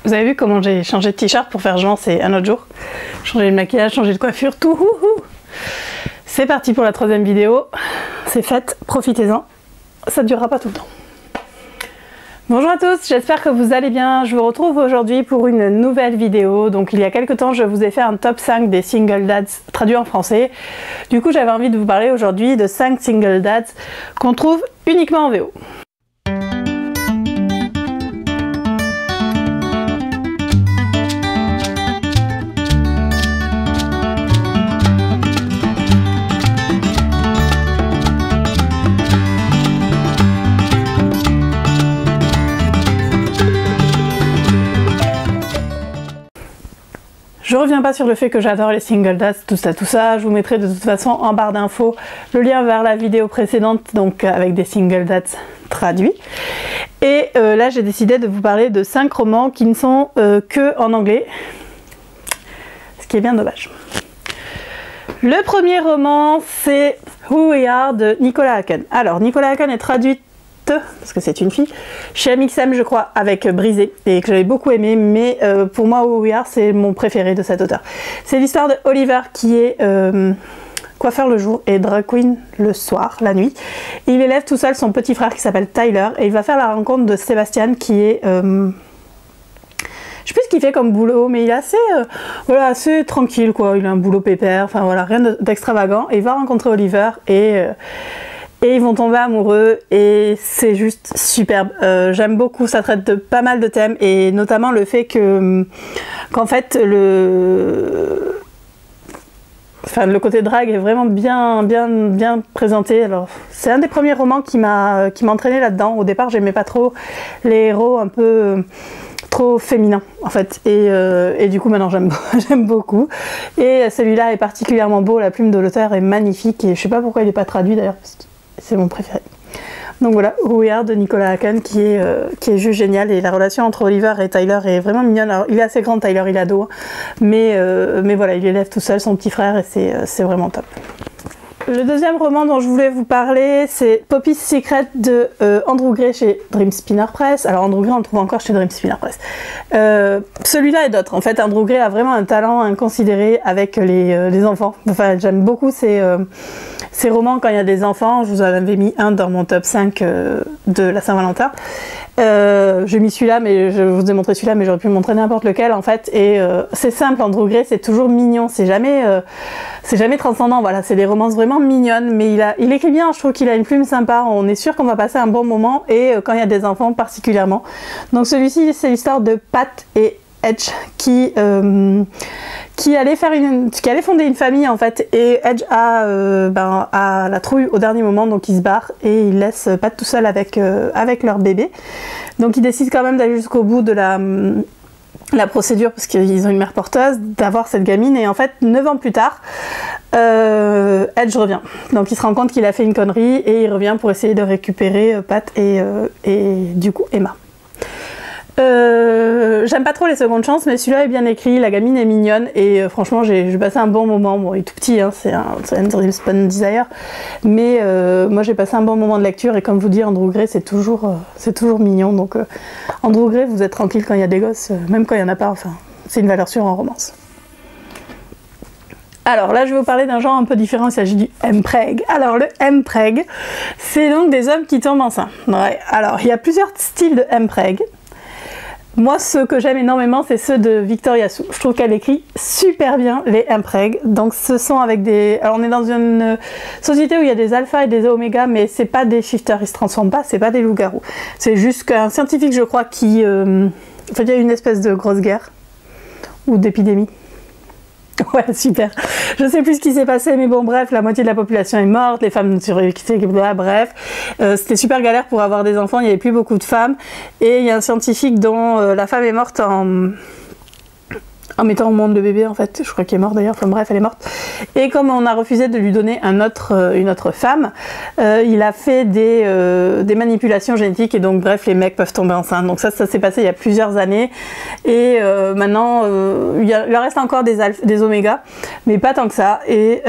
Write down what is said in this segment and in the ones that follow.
Vous avez vu comment j'ai changé de t-shirt pour faire genre c'est un autre jour. Changé de maquillage, changé de coiffure, tout. C'est parti pour la troisième vidéo. C'est fait, profitez-en. Ça ne durera pas tout le temps. Bonjour à tous, j'espère que vous allez bien. Je vous retrouve aujourd'hui pour une nouvelle vidéo. Donc il y a quelques temps, je vous ai fait un top 5 des single dads traduits en français. Du coup, j'avais envie de vous parler aujourd'hui de 5 single dads qu'on trouve uniquement en VO. Je reviens pas sur le fait que j'adore les single dads, tout ça. Je vous mettrai de toute façon en barre d'infos le lien vers la vidéo précédente, donc avec des single dads traduits. Et là, j'ai décidé de vous parler de 5 romans qui ne sont que en anglais, ce qui est bien dommage. Le premier roman, c'est Who We Are de Nicola Haken. Alors, Nicola Haken est traduite, parce que c'est une fille, chez Amixem je crois, avec Brisé, et que j'avais beaucoup aimé, mais pour moi Who We Are c'est mon préféré de cet auteur. C'est l'histoire de Oliver qui est coiffeur le jour et drag queen le soir, la nuit. Il élève tout seul son petit frère qui s'appelle Tyler, et il va faire la rencontre de Sébastien qui est... je sais plus ce qu'il fait comme boulot, mais il est assez, voilà, assez tranquille quoi, il a un boulot pépère, enfin voilà, rien d'extravagant, et il va rencontrer Oliver et ils vont tomber amoureux et c'est juste superbe. J'aime beaucoup, ça traite de pas mal de thèmes et notamment le fait qu'en fait le côté drague est vraiment bien présenté. Alors c'est un des premiers romans qui m'a entraîné là-dedans. Au départ j'aimais pas trop les héros un peu trop féminins en fait et du coup maintenant j'aime beaucoup et celui-là est particulièrement beau, la plume de l'auteur est magnifique et je sais pas pourquoi il n'est pas traduit d'ailleurs parce que c'est mon préféré. Donc voilà, Who We Are de Nicola Haken qui est juste génial et la relation entre Oliver et Tyler est vraiment mignonne. Alors il est assez grand Tyler, il est ado, mais voilà, il élève tout seul son petit frère et c'est vraiment top. Le deuxième roman dont je voulais vous parler, c'est Poppy's Secret de Andrew Gray chez Dream Spinner Press. Alors Andrew Gray on le trouve encore chez Dream Spinner Press. Celui-là et d'autres. En fait, Andrew Gray a vraiment un talent inconsidéré avec les enfants. Enfin, j'aime beaucoup ces romans quand il y a des enfants. Je vous en avais mis un dans mon top 5 de la Saint-Valentin. J'ai mis celui-là, mais je vous ai montré celui-là, mais j'aurais pu montrer n'importe lequel en fait. Et c'est simple, Andrew Gray, c'est toujours mignon, c'est jamais transcendant. Voilà, c'est des romances vraiment mignonnes, mais il écrit bien. Je trouve qu'il a une plume sympa. On est sûr qu'on va passer un bon moment et quand il y a des enfants particulièrement. Donc celui-ci, c'est l'histoire de Pat et Edge qui allait fonder une famille en fait et Edge a la trouille au dernier moment donc il se barre et il laisse Pat tout seul avec leur bébé. Donc il décide quand même d'aller jusqu'au bout de la procédure parce qu'ils ont une mère porteuse, d'avoir cette gamine et en fait 9 ans plus tard Edge revient. Donc il se rend compte qu'il a fait une connerie et il revient pour essayer de récupérer Pat et du coup Emma. J'aime pas trop les secondes chances mais celui-là est bien écrit, la gamine est mignonne et franchement j'ai passé un bon moment. Bon il est tout petit, hein, c'est un Dream Spun Desire mais moi j'ai passé un bon moment de lecture et comme vous dis Andrew Gray c'est toujours mignon donc Andrew Gray vous êtes tranquille quand il y a des gosses, même quand il y en a pas, enfin c'est une valeur sûre en romance. Alors là je vais vous parler d'un genre un peu différent, il s'agit du M-Preg. Alors le M-Preg c'est donc des hommes qui tombent enceints. Ouais. Alors il y a plusieurs styles de M-Preg. Moi, ceux que j'aime énormément, c'est ceux de Victoria Sue. Je trouve qu'elle écrit super bien les M-Preg. Donc, ce sont avec des... Alors, on est dans une société où il y a des alphas et des oméga, mais c'est pas des shifters, ils se transforment pas, c'est pas des loups-garous. C'est juste qu'un scientifique, je crois, qui... En fait, il y a une espèce de grosse guerre ou d'épidémie. Ouais, super. Je sais plus ce qui s'est passé, mais bon, bref, la moitié de la population est morte, les femmes survécues, bref. C'était super galère pour avoir des enfants, il n'y avait plus beaucoup de femmes. Et il y a un scientifique dont la femme est morte en mettant au monde le bébé en fait, je crois qu'il est mort d'ailleurs, enfin bref elle est morte. Et comme on a refusé de lui donner une autre femme, il a fait des manipulations génétiques et donc bref les mecs peuvent tomber enceintes. Donc ça s'est passé il y a plusieurs années et maintenant il leur reste encore des omégas, mais pas tant que ça et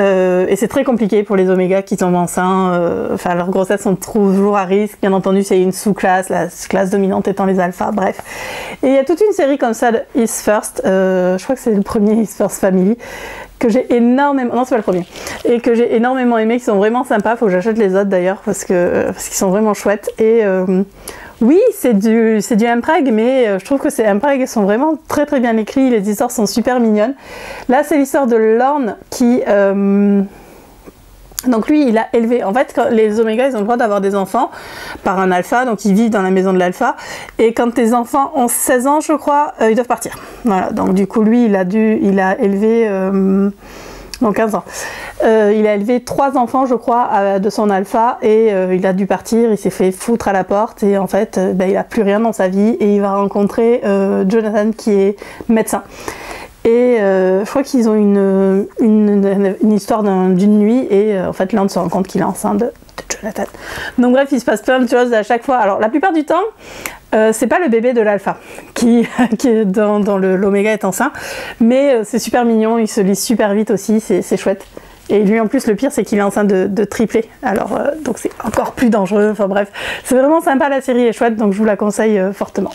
c'est très compliqué pour les omégas qui tombent enceintes, enfin leurs grossesses sont toujours à risque, bien entendu c'est une sous-classe, la classe dominante étant les alphas, bref. Et il y a toute une série comme ça de Is First, je crois que c'est le premier Is First Family, que j'ai énormément, non c'est pas le premier, et que j'ai énormément aimé, qui sont vraiment sympas, faut que j'achète les autres d'ailleurs parce qu'ils sont vraiment chouettes. Et oui c'est du MPREG, mais je trouve que ces MPREG sont vraiment très très bien écrits, les histoires sont super mignonnes. Là c'est l'histoire de Lorne qui... donc lui, il a élevé, en fait, quand les omégas, ils ont le droit d'avoir des enfants par un alpha, donc ils vivent dans la maison de l'alpha, et quand tes enfants ont 16 ans, je crois, ils doivent partir. Voilà, donc du coup, lui, il a élevé, non 15 ans, il a élevé 3 enfants, je crois, de son alpha, et il a dû partir, il s'est fait foutre à la porte, et en fait, il a plus rien dans sa vie, et il va rencontrer Jonathan, qui est médecin. Et je crois qu'ils ont une histoire d'une nuit et en fait Lorne se rend compte qu'il est enceinte de Jonathan. Donc bref, il se passe plein de choses à chaque fois. Alors la plupart du temps, c'est pas le bébé de l'alpha qui est dans l'oméga est enceint, mais c'est super mignon, il se lit super vite aussi, c'est chouette. Et lui en plus le pire c'est qu'il est enceint de triplé, alors donc c'est encore plus dangereux, enfin bref, c'est vraiment sympa, la série est chouette, donc je vous la conseille fortement.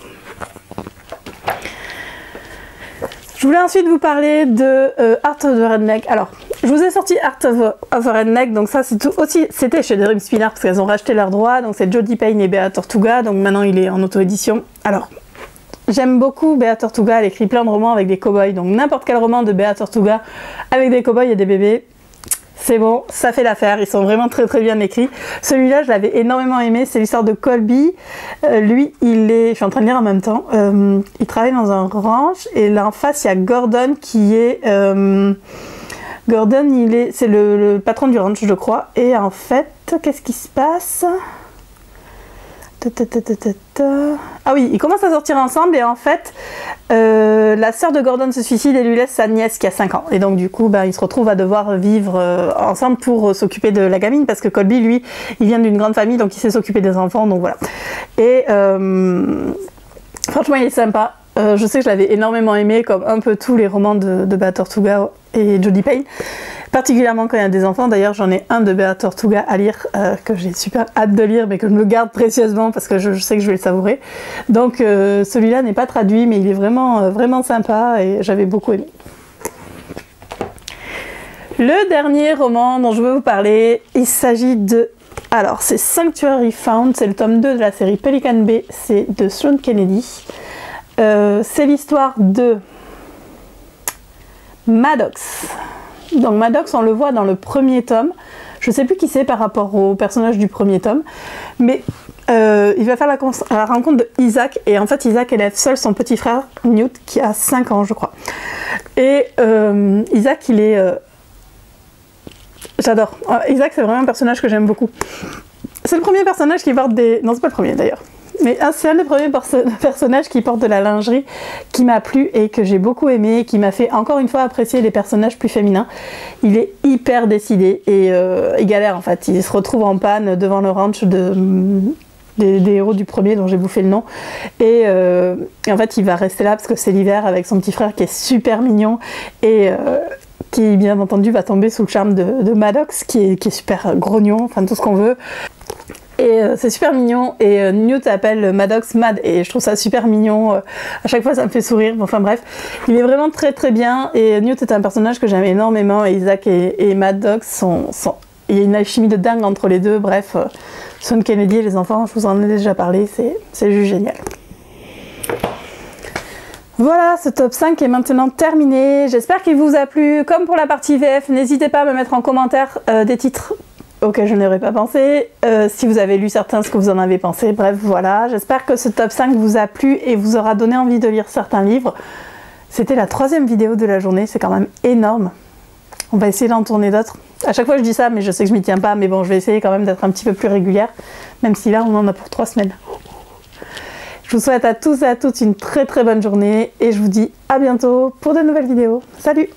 Je voulais ensuite vous parler de Art of the Redneck. Alors, je vous ai sorti Art of the Redneck, donc ça c'était chez Dream Spinner parce qu'elles ont racheté leurs droits, donc c'est Jodie Payne et Béa Tortuga, donc maintenant il est en auto-édition. Alors, j'aime beaucoup Béa Tortuga, elle écrit plein de romans avec des cow-boys, donc n'importe quel roman de Béa Tortuga avec des cow-boys et des bébés, c'est bon, ça fait l'affaire, ils sont vraiment très très bien écrits. Celui-là, je l'avais énormément aimé, c'est l'histoire de Colby. Lui, je suis en train de lire en même temps, il travaille dans un ranch, et là en face, il y a Gordon qui est... Gordon, c'est le patron du ranch, je crois, et en fait, qu'est-ce qui se passe ? Ah oui, ils commencent à sortir ensemble et en fait la sœur de Gordon se suicide et lui laisse sa nièce qui a 5 ans et donc du coup ils se retrouvent à devoir vivre ensemble pour s'occuper de la gamine parce que Colby lui il vient d'une grande famille donc il sait s'occuper des enfants, donc voilà. Et franchement il est sympa. Je sais que je l'avais énormément aimé, comme un peu tous les romans de Béa Tortuga et Jodie Payne, particulièrement quand il y a des enfants. D'ailleurs j'en ai un de Béa Tortuga à lire que j'ai super hâte de lire, mais que je me garde précieusement parce que je sais que je vais le savourer. Donc celui-là n'est pas traduit, mais il est vraiment, vraiment sympa et j'avais beaucoup aimé. Le dernier roman dont je veux vous parler, il s'agit de... Alors c'est Sanctuary Found, c'est le tome 2 de la série Pelican Bay, c'est de Sloan Kennedy. C'est l'histoire de Maddox. Donc Maddox, on le voit dans le premier tome. Je ne sais plus qui c'est par rapport au personnage du premier tome, mais il va faire la rencontre de Isaac, et en fait Isaac élève seul son petit frère Newt qui a 5 ans je crois. Et Isaac il est... J'adore. Isaac c'est vraiment un personnage que j'aime beaucoup. C'est le premier personnage qui porte des... Non c'est pas le premier d'ailleurs. Mais c'est un des premiers personnages qui porte de la lingerie qui m'a plu et que j'ai beaucoup aimé, qui m'a fait encore une fois apprécier les personnages plus féminins. Il est hyper décidé et il galère en fait. Il se retrouve en panne devant le ranch des héros du premier dont j'ai bouffé le nom. Et en fait il va rester là parce que c'est l'hiver avec son petit frère qui est super mignon et... qui bien entendu va tomber sous le charme de Maddox qui est super grognon, enfin tout ce qu'on veut. Et c'est super mignon, et Newt appelle Maddox Mad, et je trouve ça super mignon, à chaque fois ça me fait sourire, enfin bref, il est vraiment très très bien, et Newt est un personnage que j'aime énormément, et Isaac et Maddox il y a une alchimie de dingue entre les deux, bref, Sloan Kennedy et les enfants, je vous en ai déjà parlé, c'est juste génial. Voilà, ce top 5 est maintenant terminé, j'espère qu'il vous a plu. Comme pour la partie VF, n'hésitez pas à me mettre en commentaire des titres auquel je n'aurais pas pensé, si vous avez lu certains, ce que vous en avez pensé, bref voilà, j'espère que ce top 5 vous a plu et vous aura donné envie de lire certains livres. C'était la 3e vidéo de la journée, c'est quand même énorme. On va essayer d'en tourner d'autres. À chaque fois je dis ça, mais je sais que je m'y tiens pas, mais bon, je vais essayer quand même d'être un petit peu plus régulière, même si là on en a pour 3 semaines. Je vous souhaite à tous et à toutes une très très bonne journée et je vous dis à bientôt pour de nouvelles vidéos. Salut!